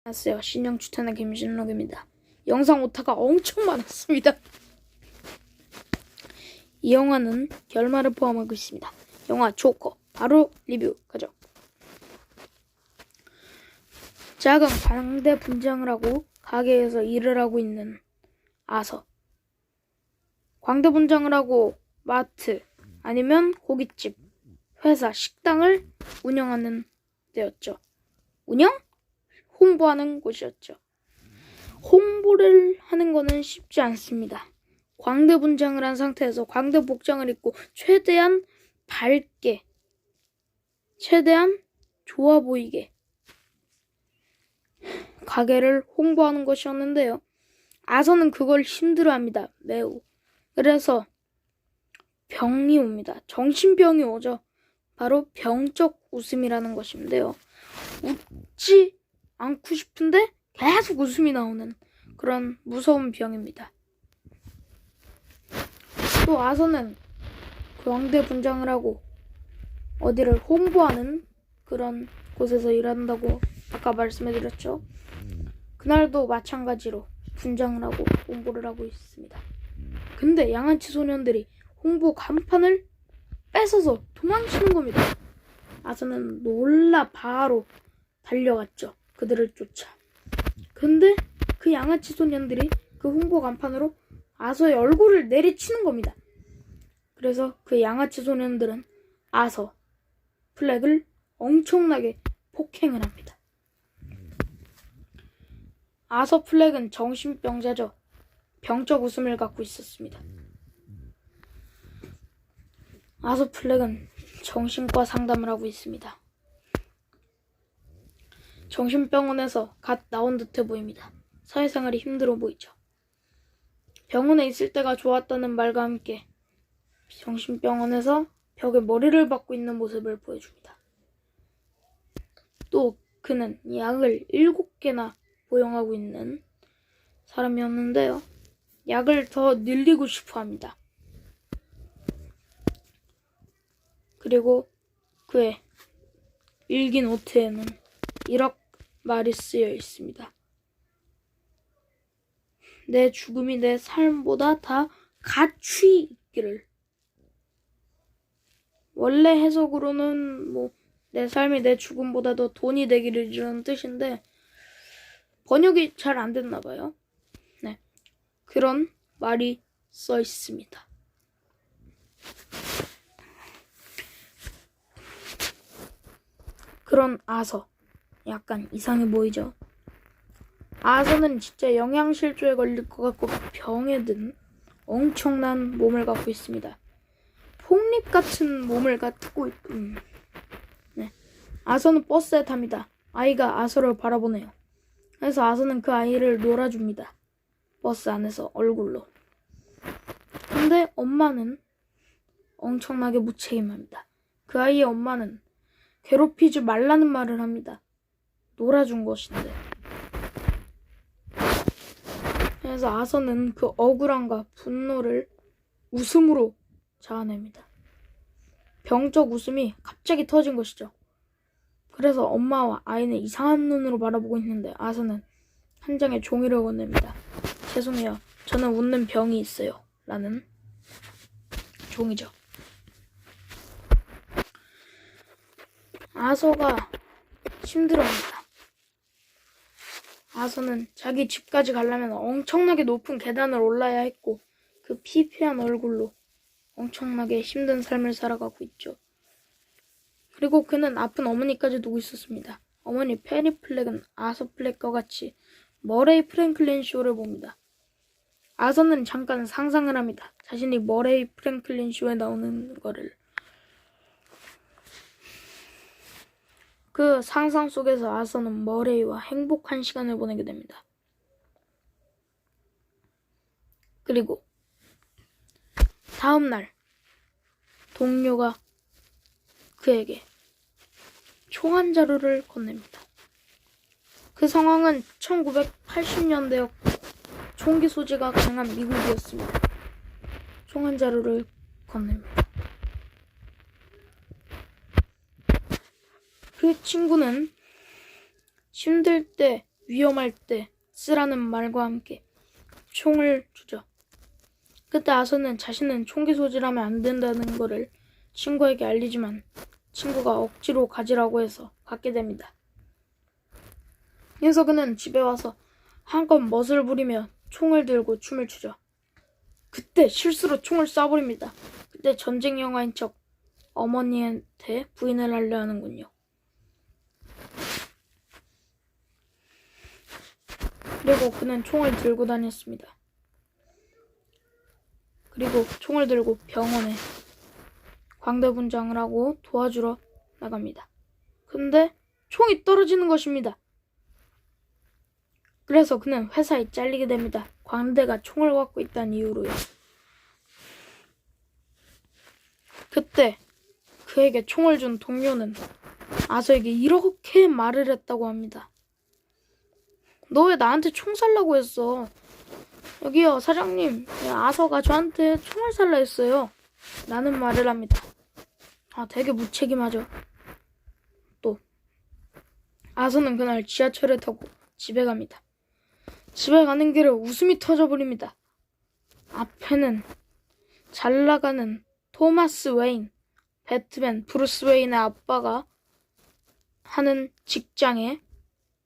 안녕하세요. 신형 추천의 김신록입니다. 영상 오타가 엄청 많았습니다. 이 영화는 결말을 포함하고 있습니다. 영화 조커 바로 리뷰 가죠. 작은 광대 분장을 하고 가게에서 일을 하고 있는 아서. 광대 분장을 하고 마트 아니면 고깃집, 회사, 식당을 운영하는 데였죠. 운영? 홍보하는 곳이었죠. 홍보를 하는 거는 쉽지 않습니다. 광대 분장을 한 상태에서 광대 복장을 입고 최대한 밝게, 최대한 좋아 보이게 가게를 홍보하는 것이었는데요. 아서는 그걸 힘들어합니다. 매우. 그래서 병이 옵니다. 정신병이 오죠. 바로 병적 웃음이라는 것인데요. 웃지 않고 싶은데 계속 웃음이 나오는 그런 무서운 병입니다. 또 아서는 광대 분장을 하고 어디를 홍보하는 그런 곳에서 일한다고 아까 말씀해드렸죠. 그날도 마찬가지로 분장을 하고 홍보를 하고 있습니다. 근데 양아치 소년들이 홍보 간판을 뺏어서 도망치는 겁니다. 아서는 놀라 바로 달려갔죠. 그들을 쫓아. 근데 그 양아치 소년들이 그 홍보 간판으로 아서의 얼굴을 내리치는 겁니다. 그래서 그 양아치 소년들은 아서 플렉을 엄청나게 폭행을 합니다. 아서 플렉은 정신병자죠. 병적 웃음을 갖고 있었습니다. 아서 플렉은 정신과 상담을 하고 있습니다. 정신병원에서 갓 나온 듯해 보입니다. 사회생활이 힘들어 보이죠. 병원에 있을 때가 좋았다는 말과 함께 정신병원에서 벽에 머리를 박고 있는 모습을 보여줍니다. 또 그는 약을 7개나 복용하고 있는 사람이었는데요. 약을 더 늘리고 싶어 합니다. 그리고 그의 일기 노트에는 이렇게 말이 쓰여 있습니다. 내 죽음이 내 삶보다 다 가치 있기를. 원래 해석으로는 내 삶이 내 죽음보다 더 돈이 되기를 이런 뜻인데 번역이 잘 안 됐나 봐요. 네, 그런 말이 써 있습니다. 그런 아서 약간 이상해 보이죠? 아서는 진짜 영양실조에 걸릴 것 같고 병에 든 엄청난 몸을 갖고 있습니다. 폭립 같은 몸을 갖고 네. 아서는 버스에 탑니다. 아이가 아서를 바라보네요. 그래서 아서는 그 아이를 놀아줍니다. 버스 안에서 얼굴로. 근데 엄마는 엄청나게 무책임합니다. 그 아이의 엄마는 괴롭히지 말라는 말을 합니다. 놀아준 것인데. 그래서 아서는 그 억울함과 분노를 웃음으로 자아냅니다. 병적 웃음이 갑자기 터진 것이죠. 그래서 엄마와 아이는 이상한 눈으로 바라보고 있는데 아서는 한 장의 종이를 건넵니다. 죄송해요. 저는 웃는 병이 있어요. 라는 종이죠. 아서가 힘들어합니다. 아서는 자기 집까지 가려면 엄청나게 높은 계단을 올라야 했고 그 피폐한 얼굴로 엄청나게 힘든 삶을 살아가고 있죠. 그리고 그는 아픈 어머니까지 두고 있었습니다. 어머니 페리 플렉은 아서 플렉과 같이 머레이 프랭클린 쇼를 봅니다. 아서는 잠깐 상상을 합니다. 자신이 머레이 프랭클린 쇼에 나오는 거를. 그 상상 속에서 아서는 머레이와 행복한 시간을 보내게 됩니다. 그리고 다음날 동료가 그에게 총 한 자루를 건넵니다. 그 상황은 1980년대였고 총기 소지가 가능한 미국이었습니다. 총 한 자루를 건넵니다. 그 친구는 힘들 때 위험할 때 쓰라는 말과 함께 총을 주죠. 그때 아서는 자신은 총기 소지하면 안 된다는 거를 친구에게 알리지만 친구가 억지로 가지라고 해서 갖게 됩니다. 그래서 그는 집에 와서 한껏 멋을 부리며 총을 들고 춤을 추죠. 그때 실수로 총을 쏴버립니다. 그때 전쟁 영화인 척 어머니한테 부인을 하려 하는군요. 그리고 그는 총을 들고 다녔습니다. 그리고 총을 들고 병원에 광대분장을 하고 도와주러 나갑니다. 근데 총이 떨어지는 것입니다. 그래서 그는 회사에 잘리게 됩니다. 광대가 총을 갖고 있다는 이유로요. 그때 그에게 총을 준 동료는 아서에게 이렇게 말을 했다고 합니다. 너 왜 나한테 총 살라고 했어? 여기요, 사장님. 아서가 저한테 총을 살라 했어요. 라는 말을 합니다. 되게 무책임하죠. 또 아서는 그날 지하철을 타고 집에 갑니다. 집에 가는 길에 웃음이 터져버립니다. 앞에는 잘 나가는 토마스 웨인, 배트맨 브루스 웨인의 아빠가 하는 직장의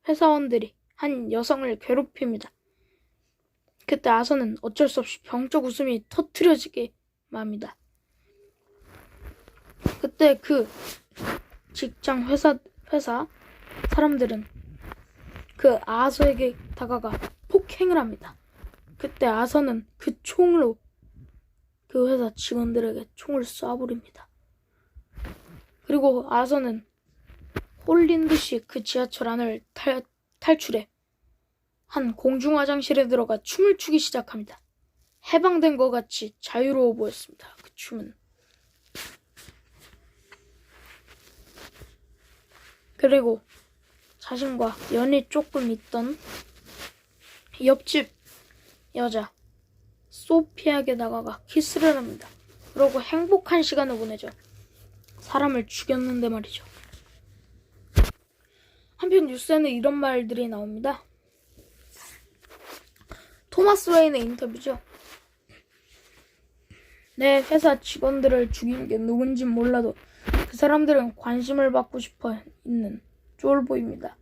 회사원들이 한 여성을 괴롭힙니다. 그때 아서는 어쩔 수 없이 병적 웃음이 터트려지게 맙니다. 그때 그 직장 회사 사람들은 그 아서에게 다가가 폭행을 합니다. 그때 아서는 그 총으로 그 회사 직원들에게 총을 쏴버립니다. 그리고 아서는 홀린 듯이 그 지하철 안을 탈출해 한 공중 화장실에 들어가 춤을 추기 시작합니다. 해방된 것 같이 자유로워 보였습니다. 그 춤은. 그리고 자신과 연이 조금 있던 옆집 여자 소피아에게 다가가 키스를 합니다. 그러고 행복한 시간을 보내죠. 사람을 죽였는데 말이죠. 한편 뉴스에는 이런 말들이 나옵니다. 토마스 웨인의 인터뷰죠. 내 회사 직원들을 죽인 게 누군진 몰라도 그 사람들은 관심을 받고 싶어 있는 쫄보입니다.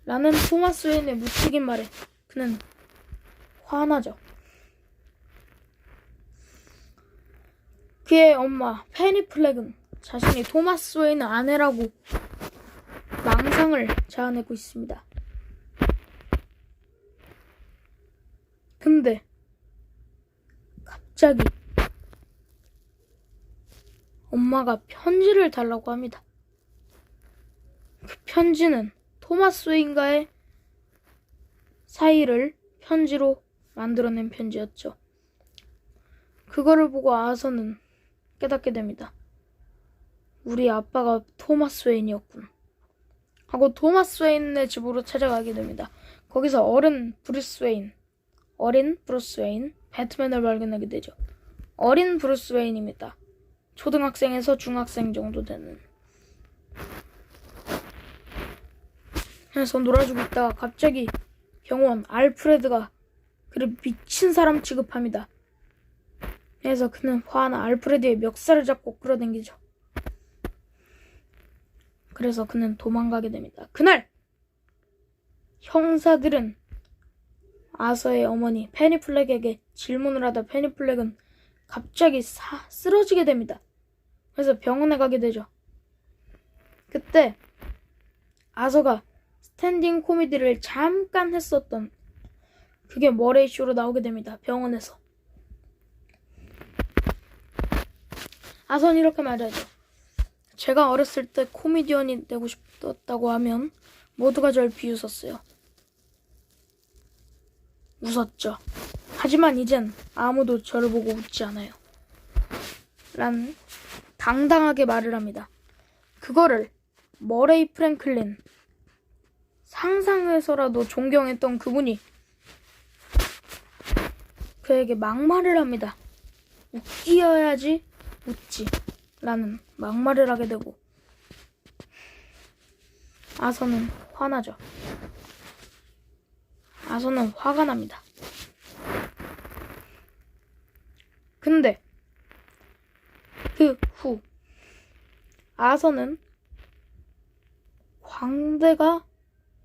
라는 토마스 웨인의 무책임 말에 그는 화나죠. 그의 엄마 페니 플렉은 자신이 토마스 웨인의 아내라고 망상을 자아내고 있습니다. 근데 갑자기 엄마가 편지를 달라고 합니다. 그 편지는 토마스 웨인과의 사이를 편지로 만들어낸 편지였죠. 그거를 보고 아서는 깨닫게 됩니다. 우리 아빠가 토마스 웨인이었군. 하고 토마스 웨인의 집으로 찾아가게 됩니다. 거기서 어린 브루스 웨인, 배트맨을 발견하게 되죠. 어린 브루스 웨인입니다. 초등학생에서 중학생 정도 되는. 그래서 놀아주고 있다가 갑자기 경호원 알프레드가 그를 미친 사람 취급합니다. 그래서 그는 화나 알프레드의 멱살을 잡고 끌어당기죠. 그래서 그는 도망가게 됩니다. 그날 형사들은 아서의 어머니 페니 플렉에게 질문을 하다 페니 플렉은 갑자기 쓰러지게 됩니다. 그래서 병원에 가게 되죠. 그때 아서가 스탠딩 코미디를 잠깐 했었던 그게 머레이 쇼로 나오게 됩니다. 병원에서. 아서는 이렇게 말하죠. 제가 어렸을 때 코미디언이 되고 싶었다고 하면 모두가 절 비웃었어요. 웃었죠. 하지만 이젠 아무도 저를 보고 웃지 않아요. 란 당당하게 말을 합니다. 그거를 머레이 프랭클린, 상상해서라도 존경했던 그분이 그에게 막말을 합니다. 웃기어야지 웃지 라는 막말을 하게 되고 아서는 화나죠. 아서는 화가 납니다. 근데 그 후 아서는 광대가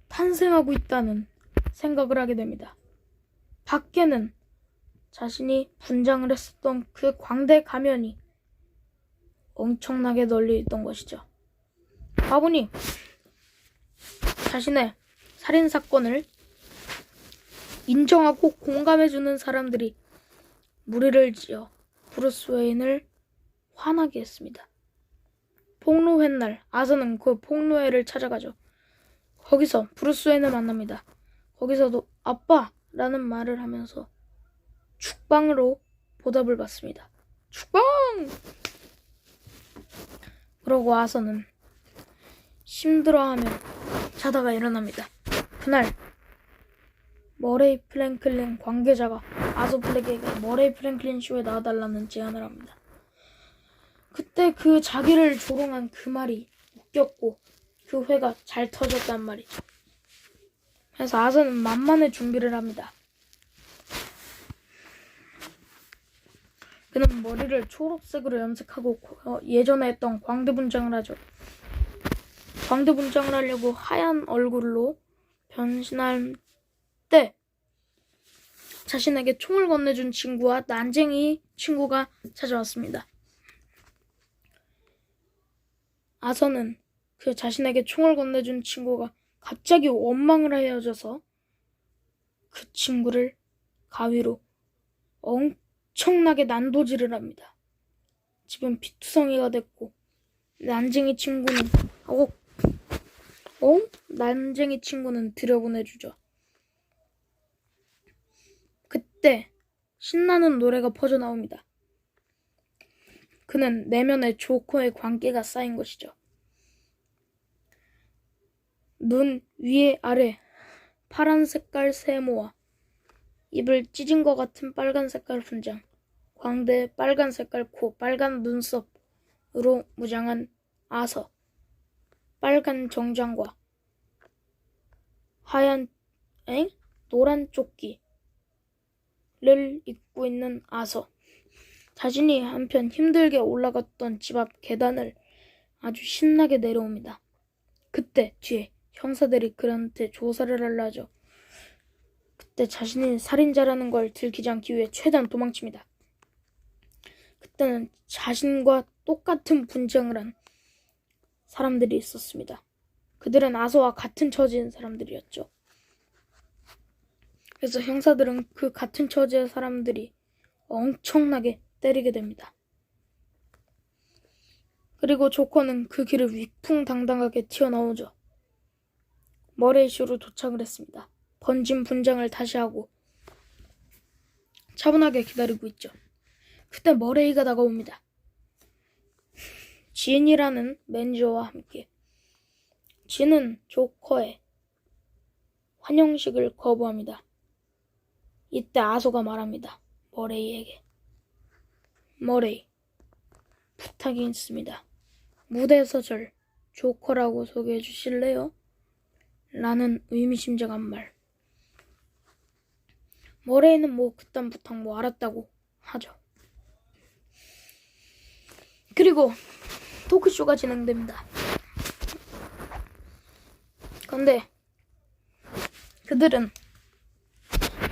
탄생하고 있다는 생각을 하게 됩니다. 밖에는 자신이 분장을 했었던 그 광대 가면이 엄청나게 널리 있던 것이죠. 바보니 자신의 살인사건을 인정하고 공감해주는 사람들이 무리를 지어 브루스 웨인을 화나게 했습니다. 폭로회 날 아서는 그 폭로회를 찾아가죠. 거기서 브루스 웨인을 만납니다. 거기서도 아빠라는 말을 하면서 죽방으로 보답을 받습니다. 죽방! 그러고 아서는 힘들어하며 자다가 일어납니다. 그날 머레이 프랭클린 관계자가 아서 블랙에게 머레이 프랭클린 쇼에 나와달라는 제안을 합니다. 그때 그 자기를 조롱한 그 말이 웃겼고 그 회가 잘 터졌단 말이죠. 그래서 아서는 만만의 준비를 합니다. 그는 머리를 초록색으로 염색하고 예전에 했던 광대 분장을 하죠. 광대 분장을 하려고 하얀 얼굴로 변신할 때 자신에게 총을 건네준 친구와 난쟁이 친구가 찾아왔습니다. 아서는 그 자신에게 총을 건네준 친구가 갑자기 원망을 헤어져서 그 친구를 가위로 엄청나게 난도질을 합니다. 집은 피투성이가 됐고 난쟁이 친구는 들여보내주죠. 그때 신나는 노래가 퍼져나옵니다. 그는 내면에 조커의 광기가 쌓인 것이죠. 눈 위에 아래 파란 색깔 세모와 입을 찢은 것 같은 빨간 색깔 분장, 광대에 빨간 색깔 코, 빨간 눈썹으로 무장한 아서, 빨간 정장과 노란 조끼를 입고 있는 아서. 자신이 한편 힘들게 올라갔던 집 앞 계단을 아주 신나게 내려옵니다. 그때 뒤에 형사들이 그한테 조사를 하려 하죠. 그때 자신이 살인자라는 걸 들키지 않기 위해 최대한 도망칩니다. 그때는 자신과 똑같은 분장을 한 사람들이 있었습니다. 그들은 아서와 같은 처지인 사람들이었죠. 그래서 형사들은 그 같은 처지의 사람들이 엄청나게 때리게 됩니다. 그리고 조커는 그 길을 위풍당당하게 튀어나오죠. 머레이쇼로 도착을 했습니다. 번진 분장을 다시 하고 차분하게 기다리고 있죠. 그때 머레이가 다가옵니다. 진이라는 매니저와 함께. 진은 조커의 환영식을 거부합니다. 이때 아소가 말합니다. 머레이에게. 머레이, 부탁이 있습니다. 무대에서 절 조커라고 소개해 주실래요? 라는 의미심장한 말. 머레이는 그딴 부탁 알았다고 하죠. 그리고 토크쇼가 진행됩니다. 그런데 그들은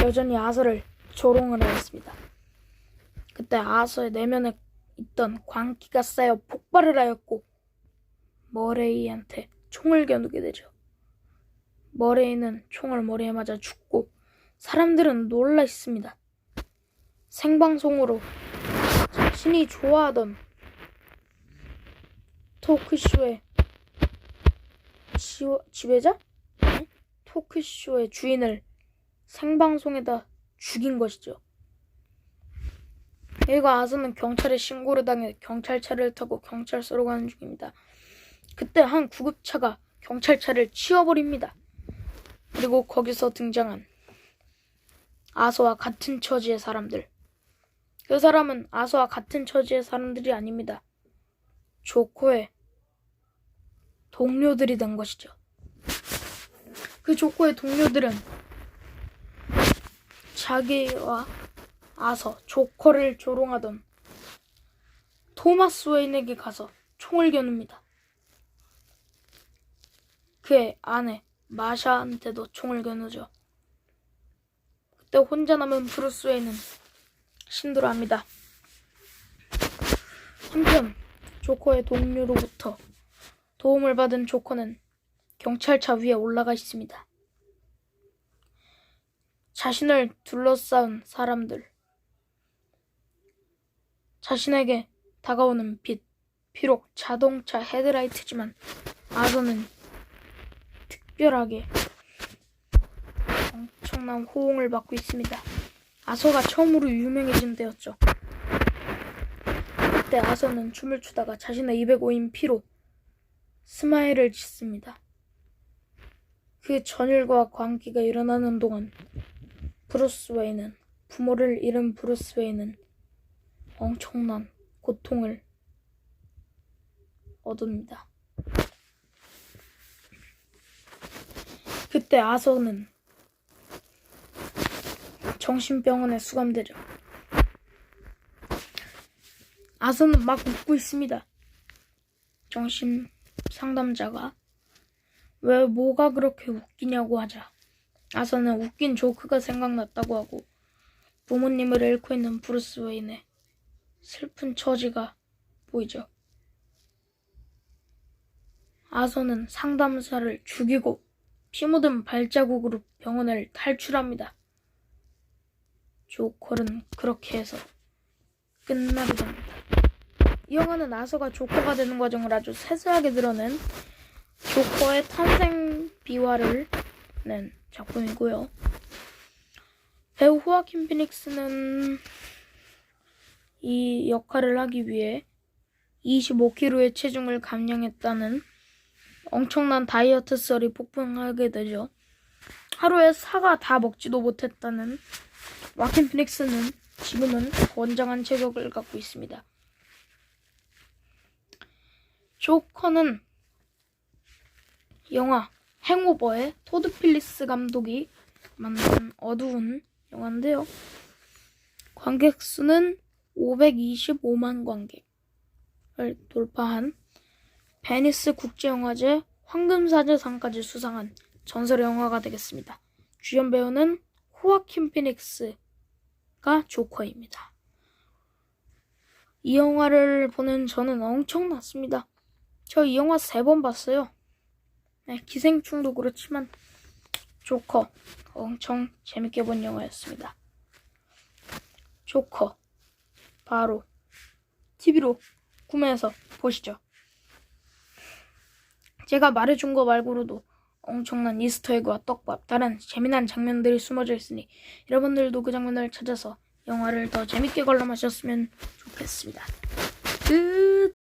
여전히 아서를 조롱을 하였습니다. 그때 아서의 내면에 있던 광기가 쌓여 폭발을 하였고 머레이한테 총을 겨누게 되죠. 머레이는 총을 머리에 맞아 죽고 사람들은 놀라 있습니다. 생방송으로 자신이 좋아하던 토크쇼의 지배자? 토크쇼의 주인을 생방송에다 죽인 것이죠. 그리고 아서는 경찰에 신고를 당해 경찰차를 타고 경찰서로 가는 중입니다. 그때 한 구급차가 경찰차를 치워버립니다. 그리고 거기서 등장한 아서와 같은 처지의 사람들. 그 사람은 아서와 같은 처지의 사람들이 아닙니다. 조커의 동료들이 된 것이죠. 그 조커의 동료들은 자기와 조커를 조롱하던 토마스 웨인에게 가서 총을 겨눕니다. 그의 아내 마샤한테도 총을 겨누죠. 그때 혼자 남은 브루스 웨인은 신들어합니다. 한편 조커의 동료로부터 도움을 받은 조커는 경찰차 위에 올라가 있습니다. 자신을 둘러싸은 사람들, 자신에게 다가오는 빛, 비록 자동차 헤드라이트지만 아서는 특별하게 엄청난 호응을 받고 있습니다. 아서가 처음으로 유명해진 때였죠. 그때 아서는 춤을 추다가 자신의 입에 고인 피로 스마일을 짓습니다. 그 전율과 광기가 일어나는 동안 부모를 잃은 브루스 웨인은 엄청난 고통을 얻습니다. 그때 아서는 정신병원에 수감되죠. 아서는 막 웃고 있습니다. 정신 상담자가 왜 뭐가 그렇게 웃기냐고 하자 아서는 웃긴 조크가 생각났다고 하고 부모님을 잃고 있는 브루스 웨인의 슬픈 처지가 보이죠. 아서는 상담사를 죽이고 피 묻은 발자국으로 병원을 탈출합니다. 조커는 그렇게 해서 끝나게 됩니다. 이 영화는 아서가 조커가 되는 과정을 아주 세세하게 드러낸 조커의 탄생 비화를 낸 작품이고요. 배우 호아킨 피닉스는 이 역할을 하기 위해 25kg의 체중을 감량했다는 엄청난 다이어트 썰이 폭풍하게 되죠. 하루에 사과 다 먹지도 못했다는 호아킨 피닉스는 지금은 건장한 체격을 갖고 있습니다. 조커는 영화 행오버의 토드 필리스 감독이 만든 어두운 영화인데요. 관객 수는 525만 관객을 돌파한 베니스 국제영화제 황금사제상까지 수상한 전설의 영화가 되겠습니다. 주연 배우는 호아킨 피닉스가 조커입니다. 이 영화를 보는 저는 엄청났습니다. 저 이 영화 3번 봤어요. 네, 기생충도 그렇지만 조커 엄청 재밌게 본 영화였습니다. 조커 바로 TV로 구매해서 보시죠. 제가 말해준 거 말고도 엄청난 이스터에그와 떡밥, 다른 재미난 장면들이 숨어져 있으니 여러분들도 그 장면을 찾아서 영화를 더 재밌게 관람하셨으면 좋겠습니다. 끝!